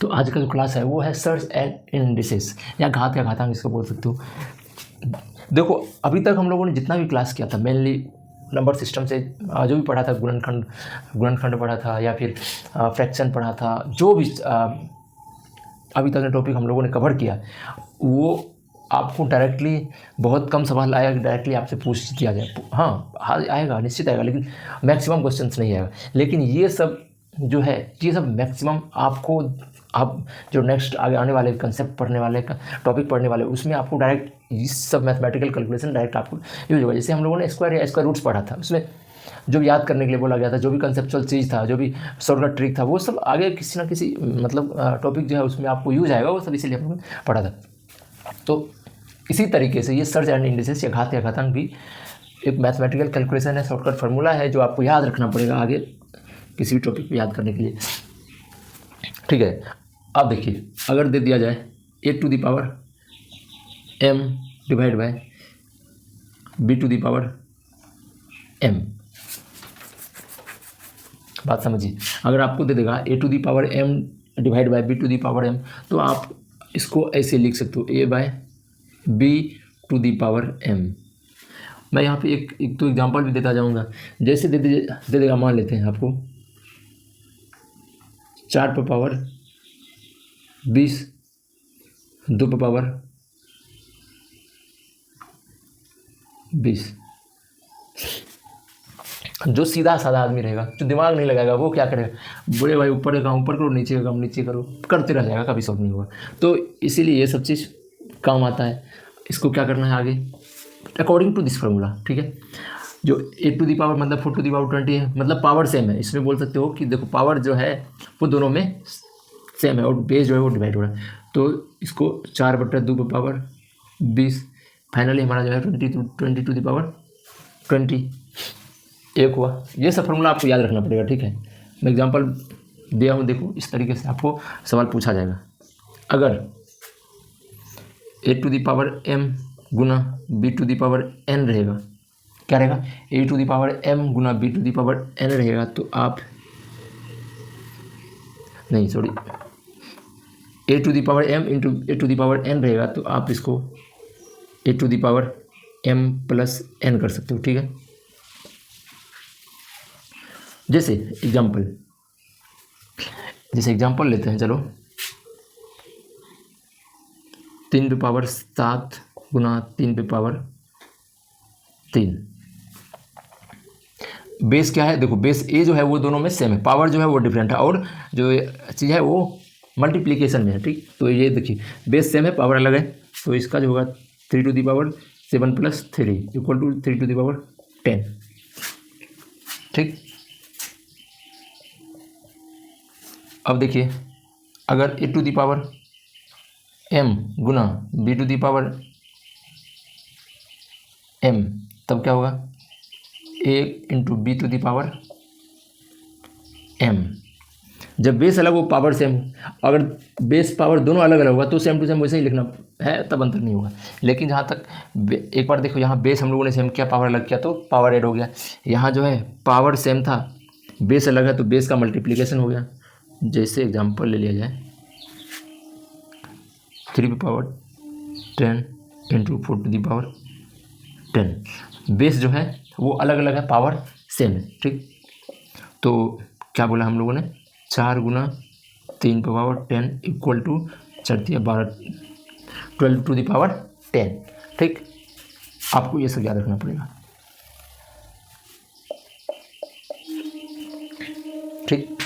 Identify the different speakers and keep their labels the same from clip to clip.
Speaker 1: तो आज का जो क्लास है वो है सर्च एंड इंडिसेस या घात या घातांक इसको बोल सकते हो। देखो अभी तक हम लोगों ने जितना भी क्लास किया था मेनली नंबर सिस्टम से जो भी पढ़ा था, गुणनखंड पढ़ा था या फिर फ्रैक्शन पढ़ा था, जो भी अभी तक टॉपिक हम लोगों ने कवर किया वो आपको डायरेक्टली बहुत कम सवाल आएगा डायरेक्टली आपसे पूछ दिया जाए। हाँ आएगा, निश्चित आएगा, लेकिन मैक्सिमम क्वेश्चंस नहीं आएगा। लेकिन ये सब जो है ये सब मैक्सिमम आपको आप जो नेक्स्ट आगे आने वाले कंसेप्ट पढ़ने वाले टॉपिक पढ़ने वाले उसमें आपको डायरेक्ट ये सब मैथमेटिकल कैलकुलेशन डायरेक्ट आपको यूज होगा। जैसे हम लोगों ने स्क्वायर रूट्स पढ़ा था, उसमें जो भी याद करने के लिए बोला गया था, जो भी कंसेप्चुअल चीज़ था, जो भी शॉर्टकट ट्रिक था, वो सब आगे किसी ना किसी मतलब टॉपिक जो है उसमें आपको यूज आएगा, वो सब इसीलिए हम लोगों ने पढ़ा था। तो इसी तरीके से ये सर्च एंड इंडिसेस या घात या घातांक भी एक मैथमेटिकल कैलकुलेशन है, शॉर्टकट फार्मूला है जो आपको याद रखना पड़ेगा आगे किसी भी टॉपिक को याद करने के लिए। ठीक है, अब देखिए अगर दे दिया जाए a to the power m divide by b to the power m, बात समझिए। अगर आपको दे देगा a to the power m divide by b to the power m, तो आप इसको ऐसे लिख सकते हो a by b to the power m। मैं यहाँ पे एक तो एग्जांपल भी देता जाऊँगा। जैसे दे देगा, मान लेते हैं आपको 4 पर पावर 20, 2 पर पावर 20। जो सीधा साधा आदमी रहेगा, जो दिमाग नहीं लगाएगा, वो क्या करेगा, बोले भाई ऊपर का काम ऊपर करो, नीचे का काम नीचे करो, करते रह जाएगा, कभी सॉल्व नहीं होगा। तो इसीलिए ये सब चीज़ काम आता है। इसको क्या करना है आगे अकॉर्डिंग टू दिस फार्मूला। ठीक है, जो a टू दी पावर मतलब 4 टू दी पावर 20 है, मतलब पावर सेम है। इसमें बोल सकते हो कि देखो पावर जो है वो दोनों में सेम है और बेस जो है वो डिवाइड हो रहा है। तो इसको 4/2 पर पावर 20, फाइनली हमारा जो है 20 टू दी पावर 20 एक हुआ। ये सब फार्मूला आपको याद रखना पड़ेगा। ठीक है, मैं एग्जांपल दिया हूँ, देखो इस तरीके से आपको सवाल पूछा जाएगा। अगर a to the power m गुना b to the power n रहेगा, क्या रहेगा, a to the power m गुना b to the power n रहेगा, तो आप नहीं sorry a to the power m into a to the power n रहेगा, तो आप इसको a to the power m plus n कर सकते हो। ठीक है, जैसे एग्जाम्पल लेते हैं, चलो 3 पे पावर 7 गुना 3 पे पावर 3। बेस क्या है, देखो बेस ए जो है वो दोनों में सेम है, पावर जो है वो डिफरेंट है और जो चीज़ है वो मल्टीप्लिकेशन में है। ठीक, तो ये देखिए बेस सेम है, पावर अलग है, तो इसका जो होगा 3 to the power 7 plus 3 equal to 3 to the power 10। ठीक, अब देखिए अगर a to the power m गुना b to the power m, तब क्या होगा a into B to the power m। जब बेस अलग हो पावर सेम, अगर बेस पावर दोनों अलग अलग होगा तो सेम टू सेम वैसे ही लिखना है, तब अंतर नहीं होगा। लेकिन जहाँ तक एक बार देखो यहाँ बेस हम लोगों ने सेम किया, पावर अलग किया तो पावर ऐड हो गया। यहाँ जो है पावर सेम था, बेस अलग है तो बेस का मल्टीप्लिकेशन हो गया। जैसे एग्जांपल ले लिया जाए 3 पे power 10 into 4 to the power 10, base जो है वो अलग अलग है, पावर सेम है। ठीक, तो क्या बोला हम लोगों ने, 4 गुना 3 पे power 10 equal to 12 to the power 10। ठीक, आपको ये सब याद रखना पड़ेगा। ठीक,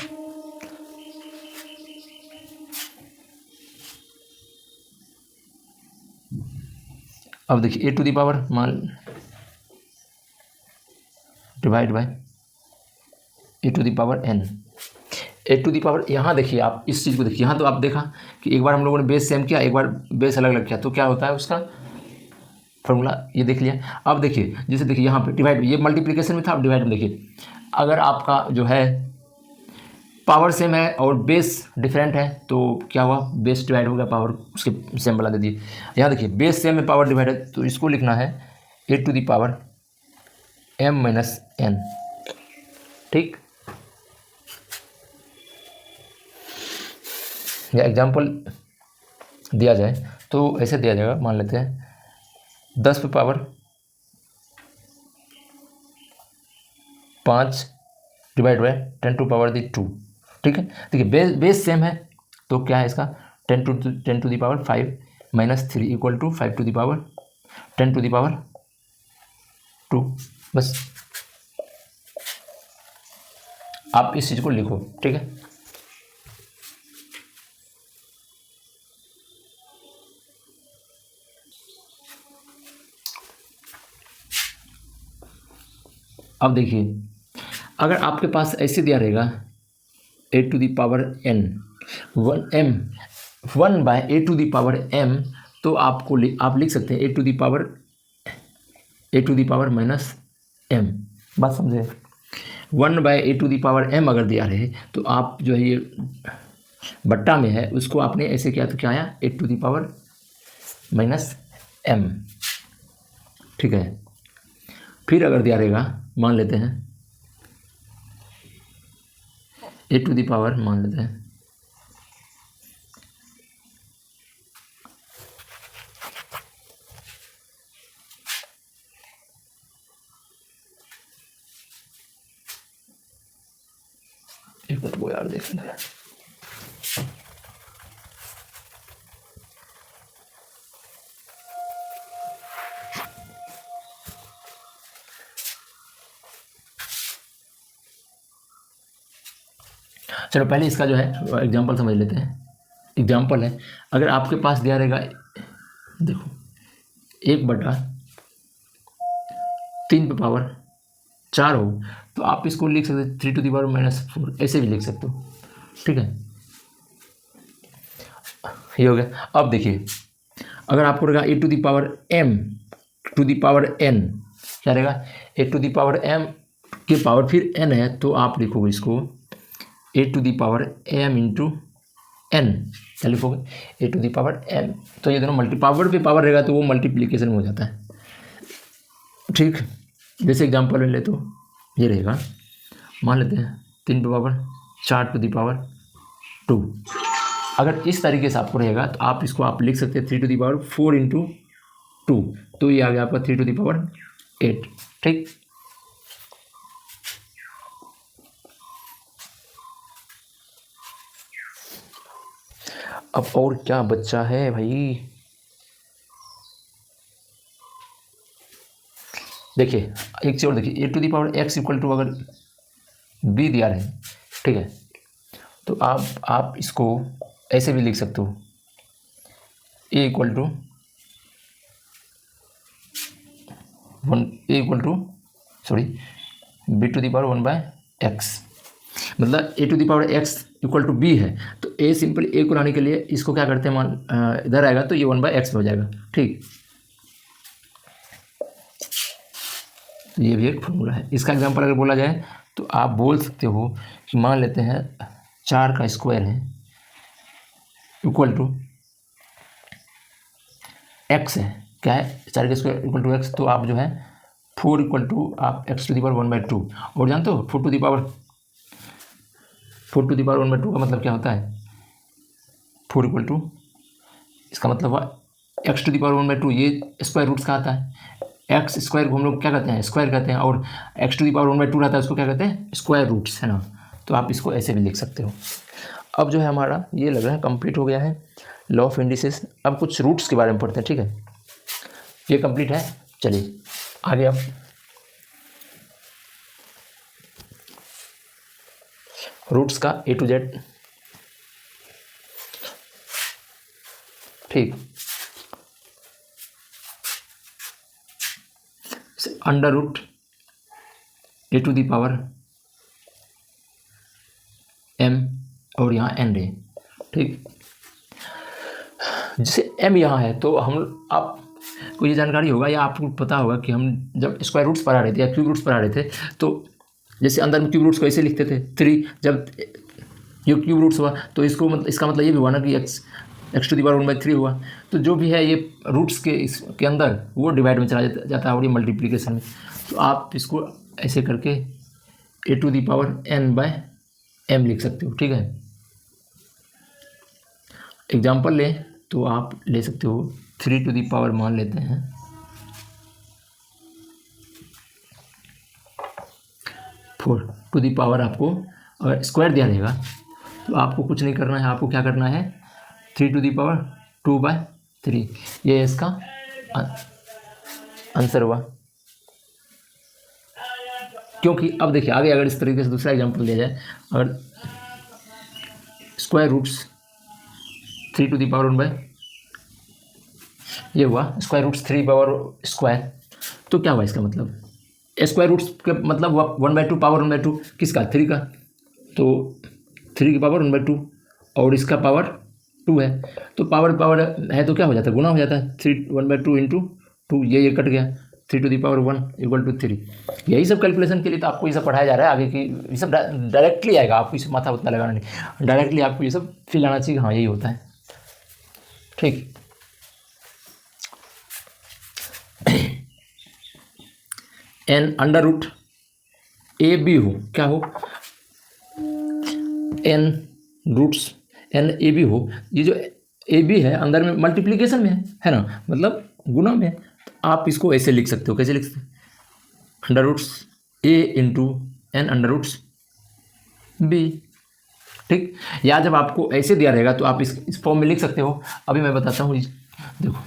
Speaker 1: अब देखिए a टू दी पावर मान divide by a to the power n। a to the power, यहाँ देखिए आप इस चीज़ को देखिए, यहाँ तो आप देखा कि एक बार हम लोगों ने बेस सेम किया, एक बार बेस अलग अलग किया, तो क्या होता है उसका फॉर्मूला ये देख लिया। अब देखिए जैसे देखिए यहाँ पे डिवाइड, ये मल्टीप्लिकेशन में था, अब डिवाइड में देखिए अगर आपका जो है पावर सेम है और बेस डिफरेंट है तो क्या हुआ, बेस डिवाइड हो गया, पावर उसके सेम वाला दे दिए। यहाँ देखिए बेस सेम है, पावर डिवाइड है, तो इसको लिखना है a to the power m minus n। ठीक, या एग्जाम्पल दिया जाए तो ऐसे दिया जाएगा, मान लेते हैं 10 पे power 5 divide by 10 to power the 2। ठीक है, देखिए बेस सेम है तो क्या है इसका 10 to the power 5 minus 3 equal to 5 to the power 10 to the power 2। बस आप इस चीज़ को लिखो। ठीक है, अब देखिए अगर आपके पास ऐसे दिया रहेगा a to the power n 1 by a to the power m, तो आपको आप लिख सकते हैं a to the power minus m। बात समझे, 1 by a to the power m अगर दिया रहे तो आप जो है ये बट्टा में है उसको आपने ऐसे किया तो क्या आया a to the power minus m। ठीक है, फिर अगर दिया रहेगा मान लेते हैं a टू दी पावर मान लेते हैं एक मिनट वो यार देख लें। चलो पहले इसका जो है एग्जांपल समझ लेते हैं। एग्जांपल है, अगर आपके पास दिया रहेगा देखो 1/3 पे पावर 4 हो तो आप इसको लिख सकते हैं 3 टू दी पावर माइनस 4, ऐसे भी लिख सकते हो। ठीक है, ये हो गया। अब देखिए अगर आपको रहेगा a to the power m to the power n, क्या रहेगा a to the power m के पावर फिर n है तो आप लिखोगे इसको a to the power m into n। क्या लिखोगे a to the power m, तो ये दोनों पावर पे पावर रहेगा तो वो मल्टीप्लीकेशन में हो जाता है। ठीक, जैसे एग्जांपल ले ले तो ये रहेगा, मान लेते हैं 3 पे पावर 4 टू दी पावर 2। अगर इस तरीके से आपको रहेगा तो आप इसको आप लिख सकते हैं 3 टू दी पावर 4 इंटू 2, तो ये आ गया आपका 3 टू दी पावर 8। ठीक, अब और क्या बच्चा है भाई, देखिए एक चीज और देखिए a to the power x equal to अगर b दिया रहे, ठीक है, तो आप इसको ऐसे भी लिख सकते हो a equal to b to the power 1/x, मतलब a to the power x equal to b है तो a सिंपल a को लाने के लिए इसको क्या करते हैं, मान इधर आएगा तो ये 1/x में हो जाएगा। ठीक, तो ये भी एक फॉर्मूला है। इसका एग्जांपल अगर बोला जाए तो आप बोल सकते हो कि मान लेते हैं 4 का स्क्वायर है इक्वल टू x है, क्या है 4 का स्क्वायर इक्वल टू x, तो आप जो है 4 इक्वल टू आप x टू दी पावर 1/2, और जानते हो 4 टू दी पावर 1/2 का मतलब क्या होता है, 4 इक्वल टू इसका मतलब हुआ x टू दी पावर 1/2, ये स्क्वायर रूट्स का आता है, एक्स स्क्वायर को हम लोग क्या कहते हैं स्क्वायर कहते हैं, और x टू दी पावर 1/2 रहता है उसको क्या कहते हैं स्क्वायर रूट्स, है ना। तो आप इसको ऐसे भी लिख सकते हो। अब जो है हमारा ये लग रहा है कंप्लीट हो गया है लॉ ऑफ इंडिसेस। अब कुछ रूट्स के बारे में पढ़ते हैं, ठीक है, ये कंप्लीट है। चलिए आगे अब रूट्स का A to Z। ठीक, under root A to the power m और यहाँ n है। ठीक, जैसे m यहाँ है तो हम आपको ये जानकारी होगा या आपको पता होगा कि हम जब स्क्वायर रूट्स पढ़ा रहे थे या क्यूब रूट्स पढ़ा रहे थे तो जैसे अंदर में क्यूब रूट्स को ऐसे लिखते थे 3, जब ये क्यूब रूट्स हुआ तो इसको मतलब इसका मतलब ये भी हुआ ना कि x टू दी पावर 1/3 हुआ, तो जो भी है ये रूट्स के अंदर वो डिवाइड में चला जाता है और ये मल्टीप्लिकेशन में। तो आप इसको ऐसे करके a to the power n/m लिख सकते हो। ठीक है, एग्जाम्पल लें तो आप ले सकते हो 3 टू द पावर मान लेते हैं 4 टू द पावर। आपको अगर स्क्वायर दिया रहेगा तो आपको कुछ नहीं करना है, आपको क्या करना है 3 टू द पावर 2/3, ये इसका आंसर हुआ। क्योंकि अब देखिए आगे अगर इस तरीके से दूसरा एग्जांपल दिया जाए, अगर square roots 3 to the power 1 by, ये हुआ स्क्वायर रूट्स 3 पावर स्क्वायर, तो क्या हुआ इसका मतलब स्क्वायर रूट्स का मतलब हुआ 1/2 पावर 1/2 किसका 3 का, तो 3 की पावर 1/2 और इसका पावर 2 है, तो पावर पावर है तो क्या हो जाता है गुना हो जाता है 3 1/2 इंटू 2, ये कट गया 3 to the power 1 equal to 3। यही सब कैलकुलेशन के लिए तो आपको ये सब पढ़ाया जा रहा है आगे की, ये सब डायरेक्टली आएगा, आपको इसे माथा उतना लगाना नहीं, डायरेक्टली आपको ये सब फील आना चाहिए, हाँ यही होता है। ठीक, n under root a b हो, क्या हो n roots n a b हो, ये जो ए बी है अंदर में मल्टीप्लीकेशन में है ना, मतलब गुना में, तो आप इसको ऐसे लिख सकते हो, कैसे लिख सकते हो under roots a into an under roots b. ठीक, या जब आपको ऐसे दिया रहेगा तो आप इस फॉर्म में लिख सकते हो। अभी मैं बताता हूँ, देखो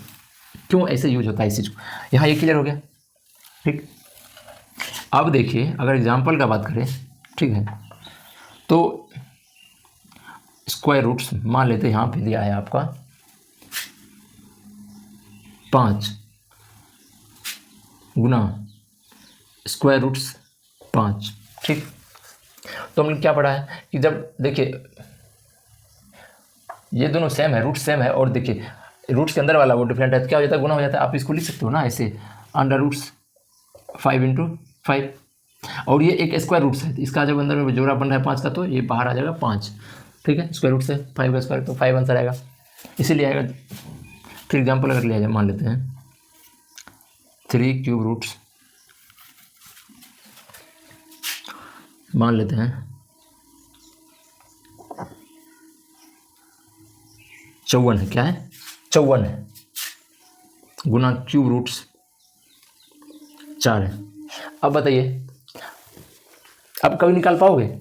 Speaker 1: क्यों ऐसे यूज होता है इस चीज़ को, यहाँ ये क्लियर हो गया। ठीक, अब देखिए अगर एग्जाम्पल का बात करें, ठीक है, तो स्क्वायर रूट्स मान लेते हैं, यहाँ पे दिया है आपका 5 गुना स्क्वायर रूट्स 5। ठीक, तो हमने क्या पढ़ा है कि जब देखिए ये दोनों सेम है, रूट सेम है, और देखिए रूट्स के अंदर वाला वो डिफरेंट है, तो क्या हो जाता है गुना हो जाता है। आप इसको लिख सकते हो ना ऐसे अंडर रूट्स 5 इंटू 5, और ये एक स्क्वायर रूट्स है, तो इसका जब अंदर में जोड़ा बन रहा है 5 का, तो ये बाहर आ जाएगा 5। ठीक है, स्क्वायर रूट से 5 का स्क्वायर तो 5 आंसर आएगा, इसीलिए आएगा। फिर एग्जाम्पल अगर लिया जाए, मान लेते हैं 3 क्यूब रूट्स, मान लेते हैं 54 है, क्या है 54 है, गुना क्यूब रूट्स 4 है। अब बताइए अब कभी निकाल पाओगे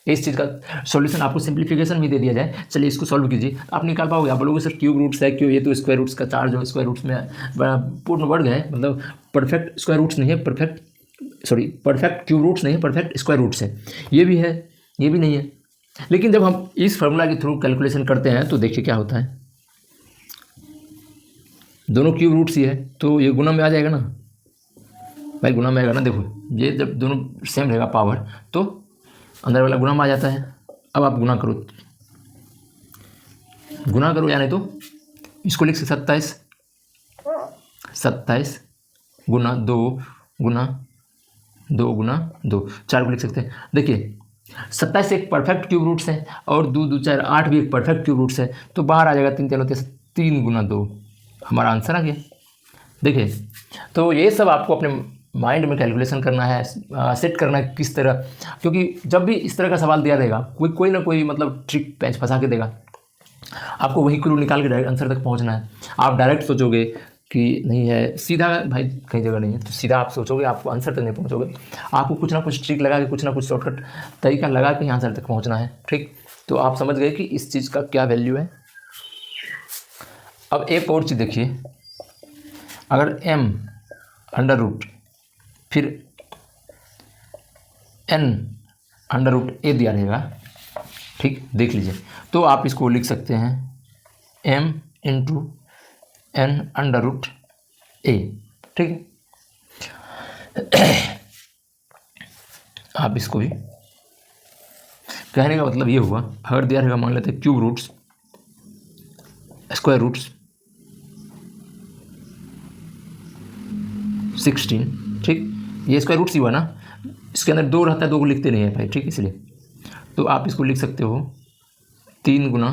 Speaker 1: इस चीज़ का सॉल्यूशन? आपको सिंप्लीफिकेशन भी दे दिया जाए, चलिए इसको सॉल्व कीजिए, आप निकाल पाओगे? आप बोलोगे सर क्यूब रूट्स है, क्यों ये तो स्क्वायर रूट्स का 4 जो स्क्वायर रूट्स में पूर्ण वर्ग है, मतलब परफेक्ट स्क्वायर रूट्स नहीं है, परफेक्ट क्यूब रूट्स नहीं है, परफेक्ट स्क्वायर रूट्स है, ये भी है ये भी नहीं है। लेकिन जब हम इस फार्मूला के थ्रू कैलकुलेशन करते हैं तो देखिए क्या होता है, दोनों क्यूब रूट्स ही है तो ये गुना में आ जाएगा ना भाई, गुना में आएगा ना। देखो ये जब दोनों सेम रहेगा पावर तो अंदर वाला गुना में आ जाता है। अब आप गुना करो यानी तो इसको लिख सकते 27 गुना 2 गुना 2 गुना 2, 4 को लिख सकते हैं। देखिए 27 एक परफेक्ट क्यूब रूट्स है और 2 2 4 8 भी एक परफेक्ट क्यूब रूट्स है, तो बाहर आ जाएगा 3 3 होते 3 गुना 2, हमारा आंसर आ गया। देखिए तो ये सब आपको अपने माइंड में कैलकुलेशन करना है, सेट करना है किस तरह, क्योंकि जब भी इस तरह का सवाल दिया रहेगा कोई ना कोई मतलब ट्रिक पैंच फंसा के देगा, आपको वही क्लू निकाल के डायरेक्ट आंसर तक पहुंचना है। आप डायरेक्ट सोचोगे कि नहीं है सीधा, भाई कहीं जगह नहीं है, तो सीधा आप सोचोगे आपको आंसर तक नहीं पहुंचोगे, आपको कुछ ना कुछ ट्रिक लगा के कुछ ना कुछ शॉर्टकट तरीका लगा के ही आंसर तक पहुंचना है। ठीक, तो आप समझ गए कि इस चीज़ का क्या वैल्यू है। अब एक और चीज़ देखिए, अगर m अंडर रूट फिर n अंडर रूट a दिया रहेगा, ठीक देख लीजिए, तो आप इसको लिख सकते हैं m into n under root a। ठीक है, आप इसको भी कहने का मतलब ये हुआ, अगर दिया रहेगा मान लेते हैं क्यूब रूट्स स्क्वायर रूट्स 16, ठीक ये स्क्वायर रूट्स ही हुआ ना, इसके अंदर 2 रहता है, 2 को लिखते नहीं है भाई, ठीक इसलिए तो आप इसको लिख सकते हो 3 गुना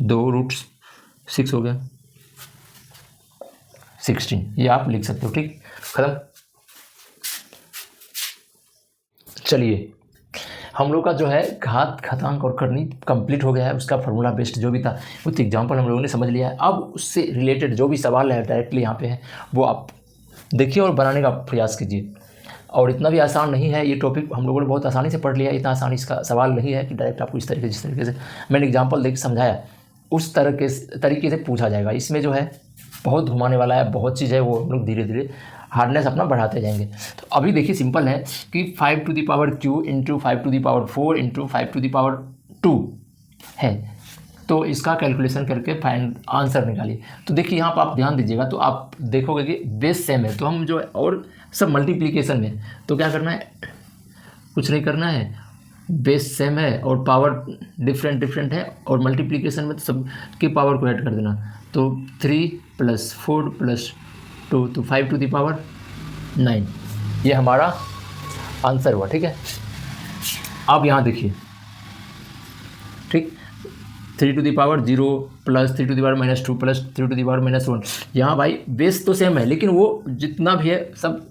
Speaker 1: 2 रूट्स 6 हो गया 16, ये आप लिख सकते हो। ठीक, खत्म। चलिए हम लोग का जो है घात, घातांक और करनी कंप्लीट हो गया है। उसका फार्मूला बेस्ड जो भी था वो एग्जाम्पल हम लोगों ने समझ लिया है। अब उससे रिलेटेड जो भी सवाल है डायरेक्टली यहाँ पे है वो आप देखिए और बनाने का प्रयास कीजिए। और इतना भी आसान नहीं है ये टॉपिक, हम लोगों ने बहुत आसानी से पढ़ लिया। इतना आसानी इसका सवाल नहीं है कि डायरेक्ट आपको इस तरीके, जिस तरीके से मैंने एग्जाम्पल देकर समझाया उस तरीके से पूछा जाएगा। इसमें जो है बहुत घुमाने वाला है, बहुत चीज़ है, वो हम लोग धीरे धीरे हार्डनेस अपना बढ़ाते जाएंगे। तो अभी देखिए सिंपल है कि 5 to the power q into 5 to the power 4 into 5 to the power 2 है। तो इसका कैलकुलेशन करके फाइंड आंसर निकालिए। तो देखिए यहाँ पर आप ध्यान दीजिएगा तो आप देखोगे कि बेस सेम है, तो हम जो है और सब मल्टीप्लिकेशन में, तो क्या करना है, कुछ नहीं करना है, बेस सेम है और पावर डिफरेंट है और मल्टीप्लिकेशन में तो सब के पावर को ऐड कर देना। तो 3 + 4 + 2 तो 5 टू द पावर 9 ये हमारा आंसर हुआ। ठीक है, अब यहाँ देखिए, ठीक, 3 to the power 0 + 3 to the power -2 + 3 to the power -1। यहाँ भाई बेस तो सेम है लेकिन वो जितना भी है सब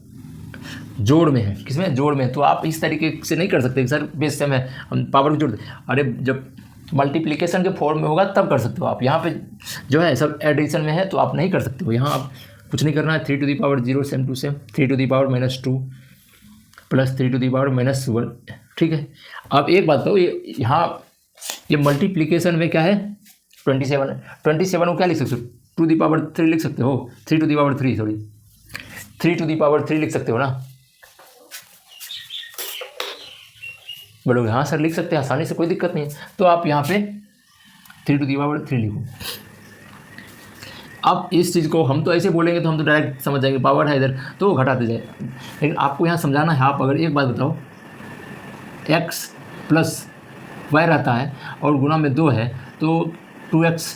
Speaker 1: जोड़ में है। किसमें? जोड़ में। तो आप इस तरीके से नहीं कर सकते कि सर बेस सेम है हम पावर को जोड़ दें। अरे जब मल्टीप्लिकेशन के फॉर्म में होगा तब कर सकते हो आप। यहाँ पे जो है सब एडिशन में है तो आप नहीं कर सकते हो। यहाँ आप कुछ नहीं करना है। 3 to the power 0 same to same, 3 to the power -2 + 3 to the power -1। ठीक है, अब एक बात बताओ, ये यहाँ ये मल्टीप्लिकेशन में क्या है 27 है। 27 को क्या लिख सकते हो? 2 द पावर 3 लिख सकते हो। 3 to the power 3 sorry 3 to the power 3 लिख सकते हो ना। बोलोगे हाँ सर लिख सकते हैं आसानी से, कोई दिक्कत नहीं है। तो आप यहाँ पे 3 टू द पावर 3 लिखो। अब इस चीज़ को हम तो ऐसे बोलेंगे तो हम तो डायरेक्ट समझ जाएंगे पावर है इधर तो वो घटाते जाए, लेकिन आपको यहाँ समझाना है। आप अगर एक बात बताओ, x + y रहता है और गुणा में 2 है तो 2x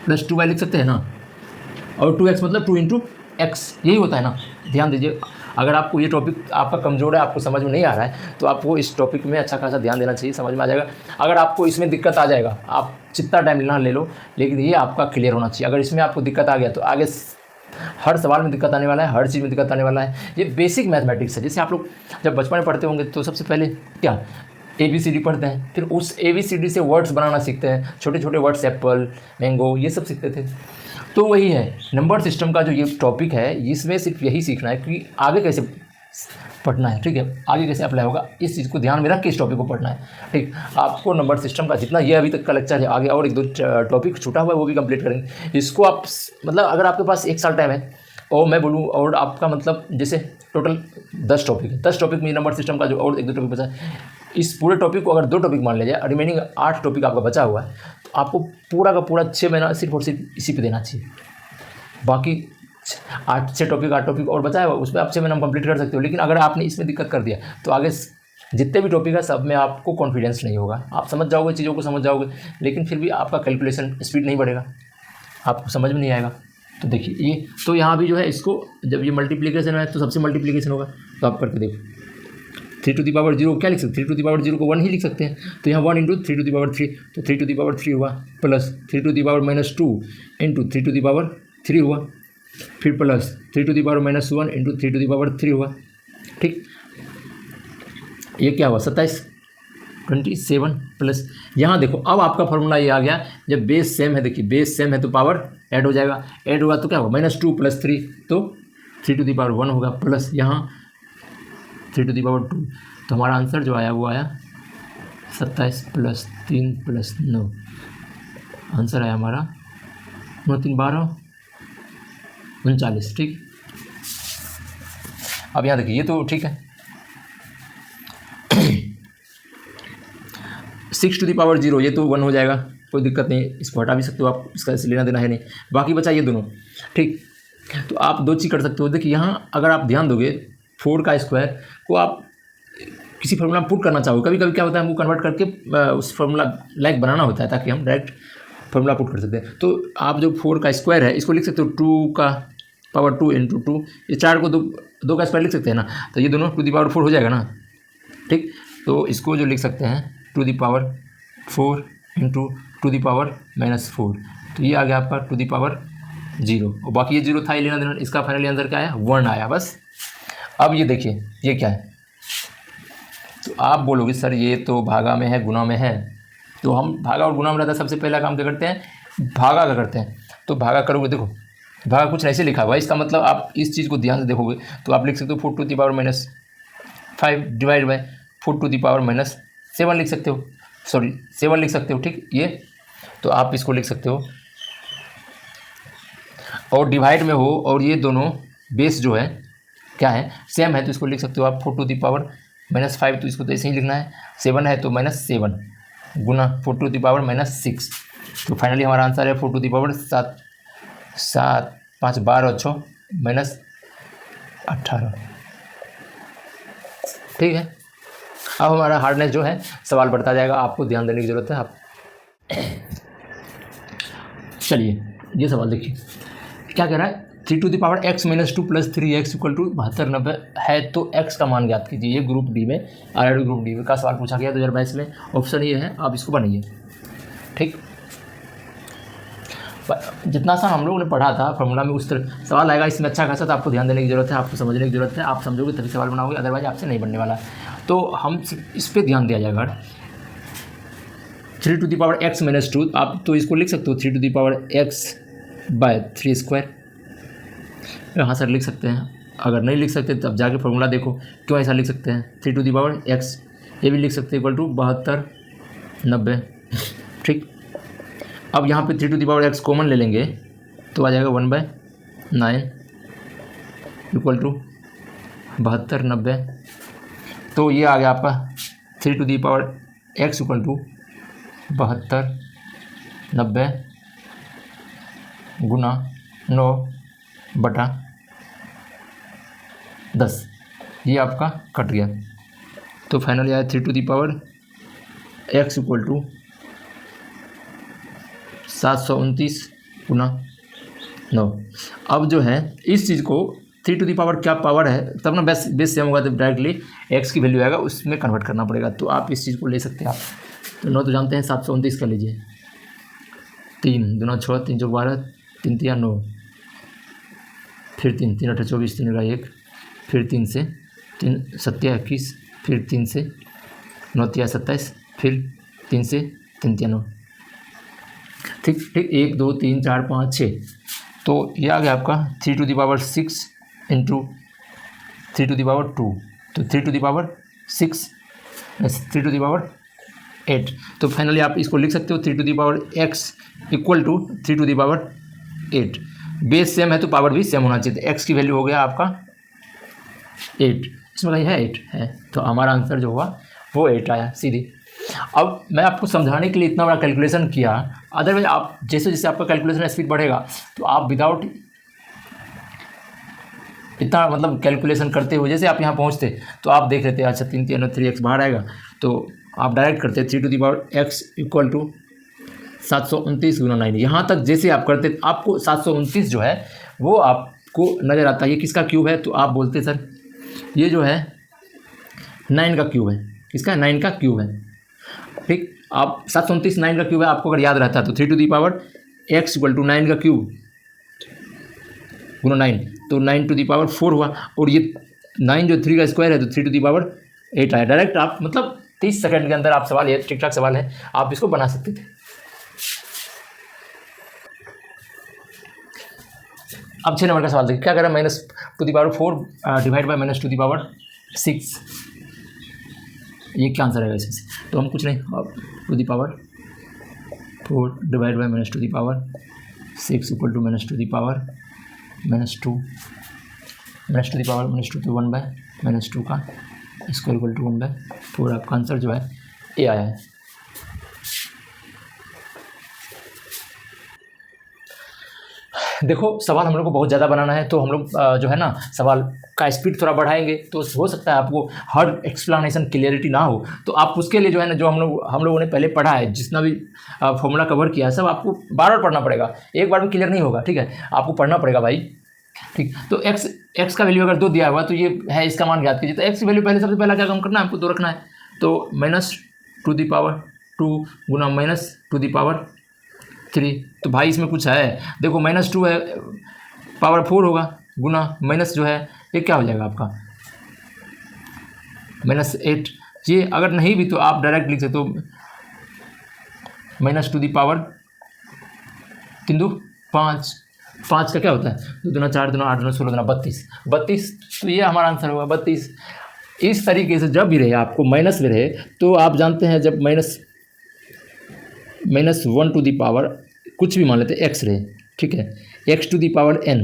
Speaker 1: + 2y लिख सकते हैं ना। और 2x मतलब 2 × x यही होता है ना। ध्यान दीजिए, अगर आपको ये टॉपिक आपका कमज़ोर है, आपको समझ में नहीं आ रहा है तो आपको इस टॉपिक में अच्छा खासा ध्यान देना चाहिए, समझ में आ जाएगा। अगर आपको इसमें दिक्कत आ जाएगा, आप जितना टाइम लेना ले लो, लेकिन ये आपका क्लियर होना चाहिए। अगर इसमें आपको दिक्कत आ गया तो आगे हर सवाल में दिक्कत आने वाला है, हर चीज़ में दिक्कत आने वाला है। ये बेसिक मैथमेटिक्स है। जैसे आप लोग जब बचपन में पढ़ते होंगे तो सबसे पहले क्या ABCD पढ़ते हैं, फिर उस ABCD से वर्ड्स बनाना सीखते हैं, छोटे छोटे वर्ड्स, एप्पल, मैंगो, ये सब सीखते थे। तो वही है नंबर सिस्टम का जो ये टॉपिक है, इसमें सिर्फ यही सीखना है कि आगे कैसे पढ़ना है। ठीक है, आगे कैसे अप्लाई होगा इस चीज़ को ध्यान में रख के इस टॉपिक को पढ़ना है। ठीक, आपको नंबर सिस्टम का जितना ये अभी तक का लेक्चर है, आगे और 1-2 टॉपिक छूटा हुआ है वो भी कंप्लीट करेंगे। इसको आप मतलब अगर आपके पास 1 साल टाइम है और मैं बोलूँ और आपका मतलब जैसे टोटल 10 टॉपिक है, 10 टॉपिक में नंबर सिस्टम का जो और 1-2 टॉपिक बचा है, इस पूरे टॉपिक को अगर 2 टॉपिक मान लिया जाए, रिमेनिंग 8 टॉपिक आपका बचा हुआ है, तो आपको पूरा का पूरा 6 महीना सिर्फ और सिर्फ इसी पे देना चाहिए। बाकी 8 टॉपिक और बचा है उसमें आप 6 महीना कंप्लीट कर सकते हो। लेकिन अगर आपने इसमें दिक्कत कर दिया तो आगे जितने भी टॉपिक है सब में आपको कॉन्फिडेंस नहीं होगा। आप समझ जाओगे, चीज़ों को समझ जाओगे, लेकिन फिर भी आपका कैलकुलेशन स्पीड नहीं बढ़ेगा, आपको समझ में नहीं आएगा। तो देखिए ये तो यहाँ भी जो है इसको जब ये मल्टीप्लिकेशन है तो सबसे मल्टीप्लिकेशन होगा। तो आप करके देखो 3 टू द पावर 0 क्या लिख सकते हैं? 3 टू द पावर 0 को 1 ही लिख सकते हैं। तो यहाँ 1 × 3 टू द पावर 3 तो 3 टू द पावर 3 हुआ, plus 3 to the power -2 × 3 to the power 3 हुआ, फिर plus 3 to the power -1 × 3 to the power 3 हुआ। ठीक, ये क्या हुआ 27 प्लस यहाँ देखो अब आपका फॉर्मूला ये आ गया। जब बेस सेम है, देखिए बेस सेम है तो पावर ऐड हो जाएगा, ऐड होगा तो क्या होगा -2 + 3 तो 3 टू द पावर 1 होगा, प्लस यहाँ 3 टू द पावर 2। तो हमारा आंसर जो आया वो आया 27 + 3 + 9। आंसर आया हमारा 9 3 12 39। ठीक, अब यहाँ देखिए ये तो ठीक है 6 टू द पावर 0 ये तो 1 हो जाएगा, कोई दिक्कत नहीं, इसको हटा भी सकते हो आप, इसका इससे लेना देना है नहीं। बाकी बचा ये दोनों। ठीक, तो आप 2 चीज़ कर सकते हो। देखिए यहाँ अगर आप ध्यान दोगे 4 का स्क्वायर को आप किसी फार्मूला में पुट करना चाहो, कभी कभी क्या होता है हमको कन्वर्ट करके उस फार्मूला लाइक बनाना होता है ताकि हम डायरेक्ट फार्मूला पुट कर सकते हैं। तो आप जो 4 का स्क्वायर है इसको लिख सकते हो 2 का पावर 2 × 2, ये 4 को 2 का स्क्वायर लिख सकते हैं ना, तो ये दोनों टू द पावर 4 हो जाएगा ना। ठीक, तो इसको जो लिख सकते हैं 2 द पावर 4 × 2 द पावर -4, तो ये आ गया आपका 2 द पावर 0 और बाकी ये 0 था, ये लेना देना। इसका फाइनली आंसर क्या आया 1 आया बस। अब ये देखिए ये क्या है तो आप बोलोगे सर ये तो भागा में है, गुना में है। तो हम भागा और गुना में रहता है, सबसे पहला काम क्या करते हैं, भागा का करते हैं। तो भागा करोगे, देखो भागा कुछ ऐसे लिखा हुआ है, इसका मतलब आप इस चीज़ को ध्यान से देखोगे तो आप लिख सकते हो 4 to the power -5 divide by 4 to the power -7 लिख सकते हो, सॉरी 7 लिख सकते हो, ठीक ये। तो आप इसको लिख सकते हो, और डिवाइड में हो और ये दोनों बेस जो है क्या है, सेम है, तो इसको लिख सकते हो आप 4 टू दी पावर -5, तो इसको तो ऐसे ही लिखना है। 7 है तो -7 गुना 4 टू दी पावर -6। तो फाइनली हमारा आंसर है 4 टू दी पावर 7, 5 12 और 6 -18। ठीक है, अब हमारा हार्डनेस जो है सवाल बढ़ता जाएगा, आपको ध्यान देने की ज़रूरत है। आप चलिए ये सवाल देखिए क्या कह रहा है, 3 to the power x - 2 + 3x = 72 90 है, तो x का मान ज्ञात कीजिए। ये ग्रुप डी में, आरआरबी ग्रुप डी में का सवाल पूछा गया 2022 में। ऑप्शन ये है, आप इसको बनाइए। ठीक, जितना सा हम लोगों ने पढ़ा था फॉर्मूला में उस तरह सवाल आएगा इसमें अच्छा खासा, तो आपको ध्यान देने की ज़रूरत है, आपको समझने की ज़रूरत है। आप समझोगे तभी सवाल बनाओगे, अदरवाइज आपसे नहीं बनने वाला। तो हम इस पर ध्यान दिया जाएगा। 3 टू दी पावर x - 2, आप तो इसको लिख सकते हो 3 to the power x by 3² यहाँ सर लिख सकते हैं। अगर नहीं लिख सकते तब जाके फॉर्मूला देखो क्यों ऐसा लिख सकते हैं। 3 टू दी पावर x ये भी लिख सकते हैं = 72 90। ठीक, अब यहाँ पे 3 to the power x common ले लेंगे तो आ जाएगा 1/9 = 72 90। तो ये आ गया आपका 3 टू दी पावर x = 72 90 गुना 9/10। ये आपका कट गया। तो फाइनली आया 3 टू दी पावर x = 729 गुना 9। अब जो है इस चीज़ को 3 टू दी पावर क्या पावर है, तब ना बेस सेम होगा, तो डायरेक्टली x की वैल्यू आएगा उसमें कन्वर्ट करना पड़ेगा। तो आप इस चीज़ को ले सकते हैं आप। तो 9 तो जानते हैं, 729 कर लीजिए। 3 दूना 6, 3 चौक 12, 3 तिया 9, फिर 3 3 8 24, 3 का 1, फिर 3 से 3 7 21, फिर 3 से 9 तिया 27, फिर 3 से 3 तिया 9। ठीक ठीक, 1 2 3 4 5 6। तो ये आ गया आपका 3 टू दी पावर 6 इंटू 3 टू दी पावर 2, तो 3 to the power 6 3 to the power 8। तो फाइनली आप इसको लिख सकते हो 3 to the power x = 3 to the power 8। Base same है तो पावर भी सेम होना चाहिए। तो x की वैल्यू हो गया आपका 8, इसमें कहीं है 8 है, तो हमारा आंसर जो हुआ वो 8 आया सीधी। अब मैं आपको समझाने के लिए इतना बड़ा कैलकुलेशन किया, अदरवाइज आप जैसे जैसे आपका कैलकुलेशन स्पीड बढ़ेगा तो आप विदाउट इतना मतलब कैलकुलेशन करते हुए जैसे आप यहाँ पहुँचते तो आप देख लेते अच्छा 3 3 3x बाहर आएगा, तो आप डायरेक्ट करते 3 टू दी पावर x = 729 गुना 9। यहाँ तक जैसे आप करते आपको 729 जो है वो आपको नज़र आता है। ये किसका क्यूब है, तो आप बोलते सर ये जो है 9 का क्यूब है। किसका? 9 का क्यूब है। ठीक, आप 729 9 का क्यूब है, आपको अगर याद रहता तो 3 टू दी पावर x = 9 का क्यूब गुना 9, तो 9 टू दी पावर 4 हुआ, और ये 9 जो 3 का स्क्वायर है तो 3 टू दी पावर 8 आया। डायरेक्ट आप मतलब 30 सेकंड के अंदर आप सवाल, ये ठीक ठाक सवाल है, आप इसको बना सकते थे। अब 6 नंबर का सवाल देखिए क्या कह रहा है, -2 the power 4 divide by -2 the power 6। ये क्या आंसर है वैसे से, तो हम कुछ नहीं, अब 2 the power 4 divide by -2 the power 6 = -2 the power -2 the power -2 तो 1/-2 का स्क्वायर = 1/4। आपका आंसर जो है ए आया है। देखो सवाल हम लोग को बहुत ज़्यादा बनाना है, तो हम लोग जो है ना सवाल का स्पीड थोड़ा बढ़ाएंगे, तो हो सकता है आपको हर एक्सप्लेनेशन क्लियरिटी ना हो, तो आप उसके लिए जो है ना जो हम लोगों ने पहले पढ़ा है, जितना भी फॉर्मूला कवर किया है सब आपको बार बार पढ़ना पड़ेगा, एक बार में क्लियर नहीं होगा। ठीक है, आपको पढ़ना पड़ेगा भाई। ठीक, तो x का वैल्यू अगर 2 दिया हुआ तो ये है, इसका मान ज्ञात कीजिए। तो x की वैल्यू पहले सबसे पहला क्या काम करना है, हमको 2 रखना है, तो -2 the power 2 Guna -2 the power 3। तो भाई इसमें कुछ है, देखो -2 है, पावर 4 होगा, गुना माइनस जो है ये क्या हो जाएगा आपका -8 ये अगर नहीं भी तो आप डायरेक्ट लिख सकते हो माइनस टू दी पावर 3×5, 5 का क्या होता है 2 दूना 4 दूना 8 दूना 16 दूना 32, तो ये हमारा आंसर होगा 32। इस तरीके से जब भी रहे आपको माइनस में रहे तो आप जानते हैं जब -1 टू दी पावर कुछ भी मान लेते हैं एक्स रहे, ठीक है, x to the power n,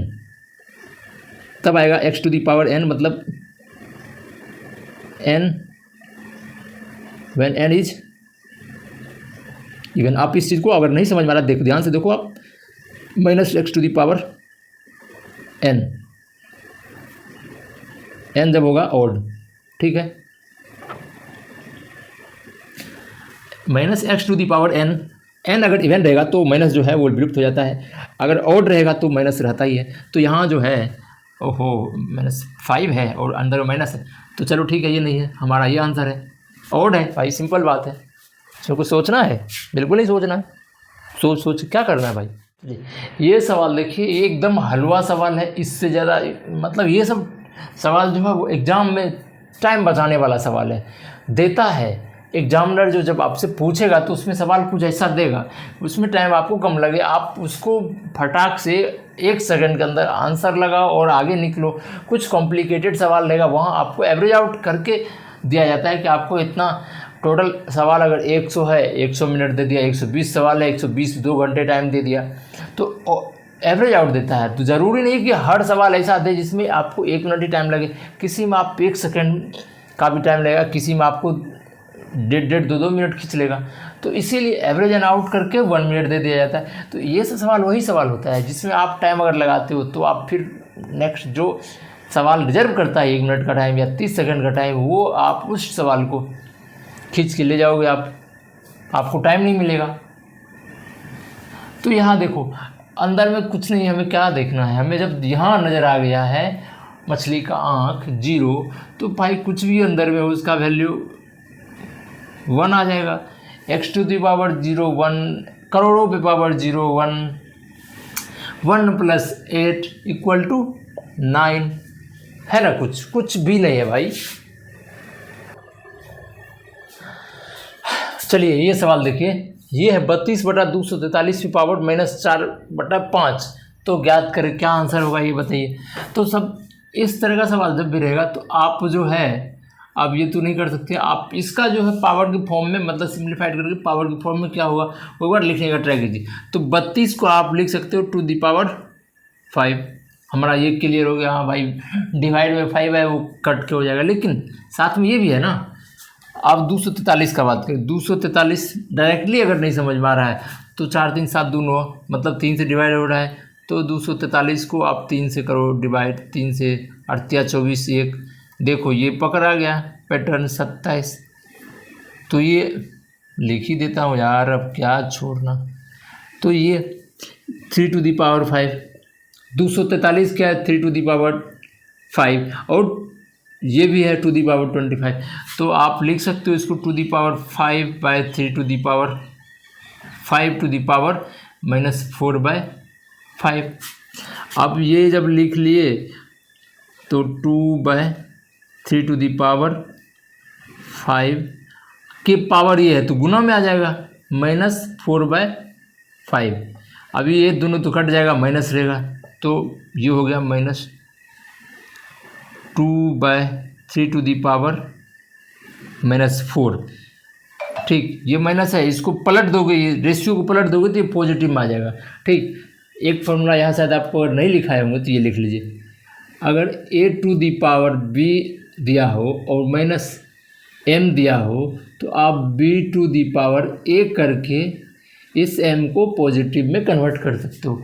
Speaker 1: तब आएगा x to the power n मतलब n when n is even. आप इस चीज़ को अगर नहीं समझ में आ रहा देखो ध्यान से देखो आप, -x to the power n जब होगा ऑड, ठीक है, -x to the power n अगर इवन रहेगा तो माइनस जो है वो विलुप्त हो जाता है, अगर ऑड रहेगा तो माइनस रहता ही है। तो यहाँ जो है ओहो -5 है और अंदर माइनस है, तो चलो ठीक है, ये नहीं है हमारा, ये आंसर है, ऑड है भाई, सिंपल बात है। इसमें कुछ सोचना है? बिल्कुल नहीं सोचना है, सोच क्या करना है भाई। ये सवाल देखिए एकदम हलवा सवाल है, इससे ज़्यादा मतलब ये सब सवाल जो है वो एग्ज़ाम में टाइम बचाने वाला सवाल है, देता है एग्जामिनर जो जब आपसे पूछेगा तो उसमें सवाल कुछ ऐसा देगा, उसमें टाइम आपको कम लगे, आप उसको फटाक से 1 सेकंड के अंदर आंसर लगाओ और आगे निकलो। कुछ कॉम्प्लिकेटेड सवाल लेगा, वहाँ आपको एवरेज आउट करके दिया जाता है कि आपको इतना टोटल सवाल अगर 100 है 100 मिनट दे दिया, 120 सवाल है 120 2 घंटे टाइम दे दिया, तो एवरेज आउट देता है। तो ज़रूरी नहीं कि हर सवाल ऐसा दे जिसमें आपको 1 मिनट ही टाइम लगे, किसी में आप 1 सेकंड का भी टाइम लगेगा, किसी में आपको 1.5 2 मिनट खींच लेगा। तो इसीलिए एवरेज एंड आउट करके 1 मिनट दे दिया जाता है। तो ये सब सवाल वही सवाल होता है जिसमें आप टाइम अगर लगाते हो तो आप फिर नेक्स्ट जो सवाल रिजर्व करता है 1 मिनट का टाइम या 30 सेकंड का टाइम, वो आप उस सवाल को खींच के ले जाओगे, आपको टाइम नहीं मिलेगा। तो यहाँ देखो अंदर में कुछ नहीं, हमें क्या देखना है, हमें जब यहाँ नज़र आ गया है मछली का आँख 0, तो भाई कुछ भी अंदर में उसका वैल्यू 1 आ जाएगा। x टू दी पावर 0 1, करोड़ों पे पावर 0 1, 1 + 8 = 9 है ना, कुछ भी नहीं है भाई। चलिए ये सवाल देखिए, ये है 32/243 की पावर -4/5, तो ज्ञात करें क्या आंसर होगा ये बताइए। तो सब इस तरह का सवाल जब भी रहेगा तो आप जो है अब ये तो नहीं कर सकते, आप इसका जो है पावर के फॉर्म में मतलब सिंप्लीफाइड करके पावर के फॉर्म में क्या होगा वो एक बार लिखने का ट्राई कीजिए। तो 32 को आप लिख सकते हो टू दी पावर 5, हमारा ये क्लियर हो गया। हाँ भाई डिवाइड में 5 है वो कट के हो जाएगा, लेकिन साथ में ये भी है ना, आप 243 का बात करें, 243 डायरेक्टली अगर नहीं समझ में आ रहा है तो 4 3 7 2 9 मतलब 3 से डिवाइड हो रहा है, तो 243 को आप 3 से करो डिवाइड, 3 से 8 24 1, देखो ये पकड़ा गया पैटर्न 27। तो ये लिख ही देता हूँ यार, अब क्या छोड़ना। तो ये 3 टू दी पावर 5, 243 क्या है 3 टू दी पावर 5, और ये भी है टू दी पावर 25। तो आप लिख सकते हो इसको to the power 5/3 to the power 5 to the power -4/5। अब ये जब लिख लिए तो 2/3 टू दी पावर 5 के पावर ये है तो गुना में आ जाएगा -4/5। अभी ये दोनों तो कट जाएगा, माइनस रहेगा, तो ये हो गया -2/3 टू दी पावर -4। ठीक, ये माइनस है, इसको पलट दोगे, ये रेशियो को पलट दोगे तो ये पॉजिटिव में आ जाएगा। ठीक, एक फॉर्मूला यहाँ शायद आपको अगर नहीं लिखाए होंगे तो ये लिख लीजिए। अगर a to the power b दिया हो और -m दिया हो तो आप b to the power a करके इस m को पॉजिटिव में कन्वर्ट कर सकते हो।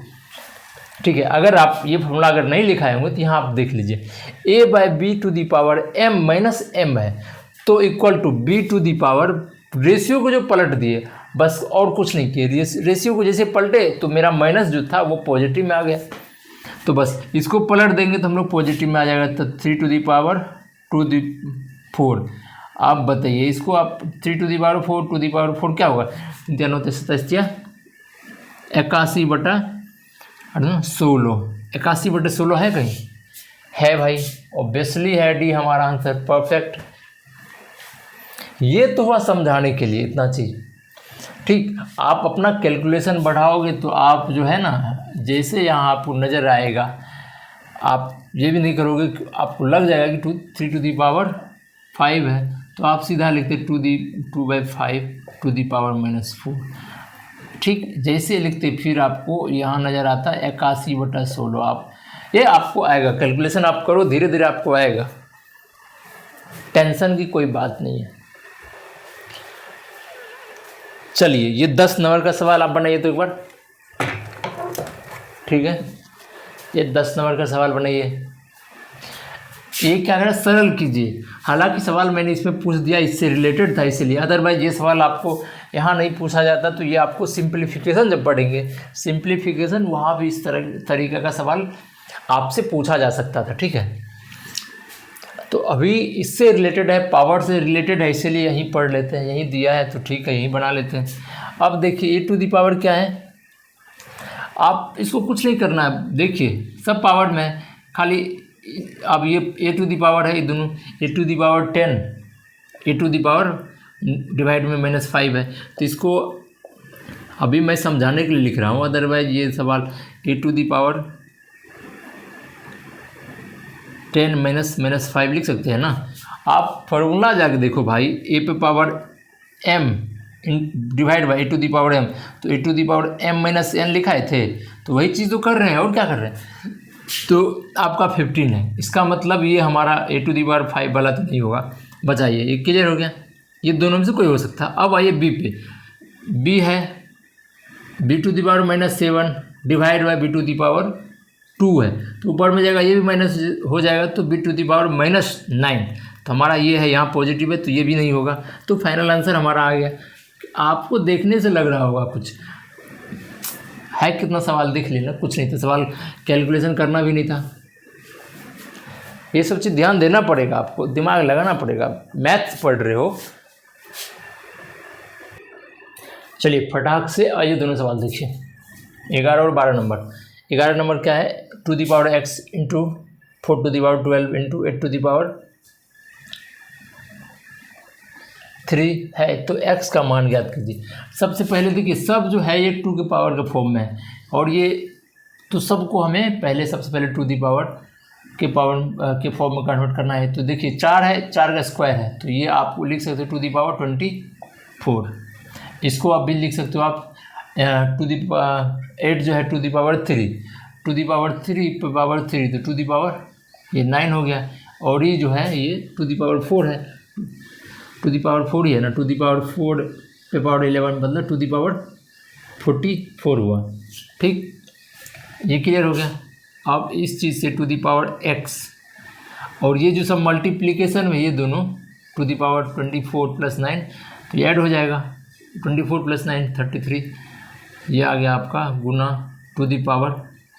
Speaker 1: ठीक है, अगर आप ये फॉर्मूला अगर नहीं लिखाए होंगे तो यहाँ आप देख लीजिए, a/b to the power m -m है तो equal to b to the power, ratio को जो पलट दिए बस और कुछ नहीं किए, रेशियो को जैसे पलटे तो मेरा माइनस जो था वो पॉजिटिव में आ गया, तो बस इसको पलट देंगे तो हम लोग पॉजिटिव में आ जाएगा। तो 3 टू दी पावर 4। आप बताइए इसको, आप 3 to the power 4 to the power 4 क्या होगा, 3 9 27 81/16, 81/16 है कहीं, है भाई, ऑब्वियसली है डी हमारा आंसर, परफेक्ट। ये तो हुआ समझाने के लिए इतना चीज़। ठीक, आप अपना कैलकुलेशन बढ़ाओगे तो आप जो है ना, जैसे यहाँ आपको नज़र आएगा, आप ये भी नहीं करोगे कि आपको लग जाएगा कि 3 टू दी पावर 5 है, तो आप सीधा लिखते 2/5 टू दी पावर -4। ठीक, जैसे लिखते फिर आपको यहाँ नज़र आता है 81/16। आप ये आपको आएगा, कैलकुलेशन आप करो, धीरे धीरे आपको आएगा, टेंशन की कोई बात नहीं है। चलिए, ये 10 नंबर का सवाल आप बनाइए तो एक बार। ठीक है, ये 10 नंबर का सवाल बनाइए। ये क्या करें, सरल कीजिए। हालांकि सवाल मैंने इसमें पूछ दिया, इससे रिलेटेड था इसलिए, अदरवाइज ये सवाल आपको यहाँ नहीं पूछा जाता। तो ये आपको सिंप्लीफिकेशन जब पढ़ेंगे, सिंप्लीफिकेशन वहाँ भी इस तरीके का सवाल आपसे पूछा जा सकता था। ठीक है, तो अभी इससे रिलेटेड है, पावर से रिलेटेड है, इसीलिए यहीं पढ़ लेते हैं। यहीं दिया है तो ठीक है, यहीं बना लेते हैं। अब देखिए ए टू दी पावर क्या है, आप इसको कुछ नहीं करना है। देखिए सब पावर में है, खाली अब ये ए टू दी पावर है, ये दोनों a to the power 10, a to the power divide में -5 है। तो इसको अभी मैं समझाने के लिए लिख रहा हूँ, अदरवाइज ये सवाल ए टू दी पावर 10 -5 लिख सकते हैं ना। आप फॉर्मूला जाके देखो भाई, ए पे power m divide by a to the power m, तो a to the power m - n लिखाए थे, तो वही चीज़ तो कर रहे हैं, और क्या कर रहे हैं। तो आपका 15 है, इसका मतलब ये हमारा ए टू दी पावर 5 वाला तो नहीं होगा। बचाइए, ये क्लियर हो गया, ये दोनों में से कोई हो सकता। अब आइए बी पे, बी है b to the power -7 divide by b to the power 2 है, तो ऊपर में जाएगा, ये भी माइनस हो जाएगा, तो बी टू दी पावर -9। तो हमारा ये है यहाँ पॉजिटिव है, तो ये भी नहीं होगा। तो फाइनल आंसर हमारा आ गया। आपको देखने से लग रहा होगा कुछ है, कितना सवाल देख लेना, कुछ नहीं था, सवाल कैलकुलेशन करना भी नहीं था। ये सब चीज़ ध्यान देना पड़ेगा, आपको दिमाग लगाना पड़ेगा, मैथ्स पढ़ रहे हो। चलिए फटाक से आइए दोनों सवाल देखिए, 11 और 12 नंबर। 11 नंबर क्या है, to the power x into 4 to the power 12 into 8 to the power 3 है, तो x का मान ज्ञात कीजिए। सबसे पहले देखिए, सब जो है ये 2 के पावर के फॉर्म में है, और ये तो सबको हमें पहले सबसे पहले 2 दी पावर के फॉर्म में कन्वर्ट करना है। तो देखिए 4 है, 4 का स्क्वायर है, तो ये आप लिख सकते हो 2 दी पावर 24। इसको आप भी लिख सकते हो आप 8 जो है 2 दी पावर 3, 2 दी पावर 3 पे पावर 3, तो 2 दी पावर ये 9 हो गया। और ये जो है ये 2 दी पावर 4 है, 2 दी पावर 4 ही है ना, 2 दी पावर 4 पे पावर 11 मतलब 2 दी पावर 44 हुआ। ठीक, ये क्लियर हो गया। अब इस चीज़ से 2 दी पावर x, और ये जो सब मल्टीप्लिकेशन में ये दोनों 2 दी पावर 24 + 9, तो ये ऐड हो जाएगा, 24 + 9 33, ये आ गया आपका गुना 2 the power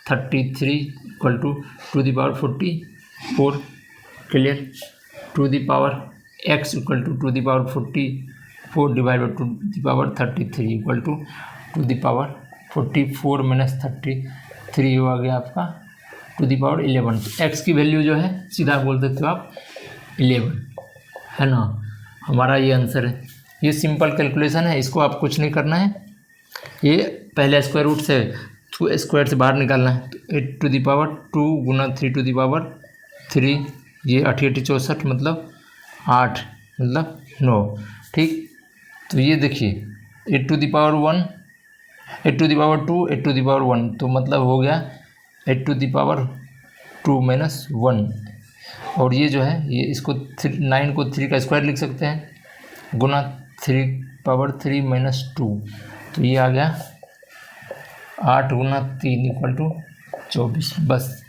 Speaker 1: 33 equal to 2 the power 44। Clear, 2 the power x equal to 2 the power 44 divide by 2 the power 33 equal to 2 the power 44 - 33 हो गया आपका 2 दी पावर 11। तो x की वैल्यू जो है सीधा बोल सकते हो आप 11, है ना, हमारा ये आंसर है। ये सिंपल कैलकुलेशन है, इसको आप कुछ नहीं करना है। ये पहले स्क्वायर रूट से स्क्वायर से बाहर निकालना है, तो 8 टू दी पावर 2 गुना 3 टू दी पावर 3, ये 8 8 64 मतलब 8 मतलब 9। ठीक, तो ये देखिए 8 to the power 1, 8 to the power 2, 8 to the power 1, तो मतलब हो गया 8 टू दी पावर 2 - 1। और ये जो है ये इसको 9 को 3 का स्क्वायर लिख सकते हैं, गुना 3 पावर 3 - 2, तो ये आ गया 8 गुना 3 इक्वल टू 24। बस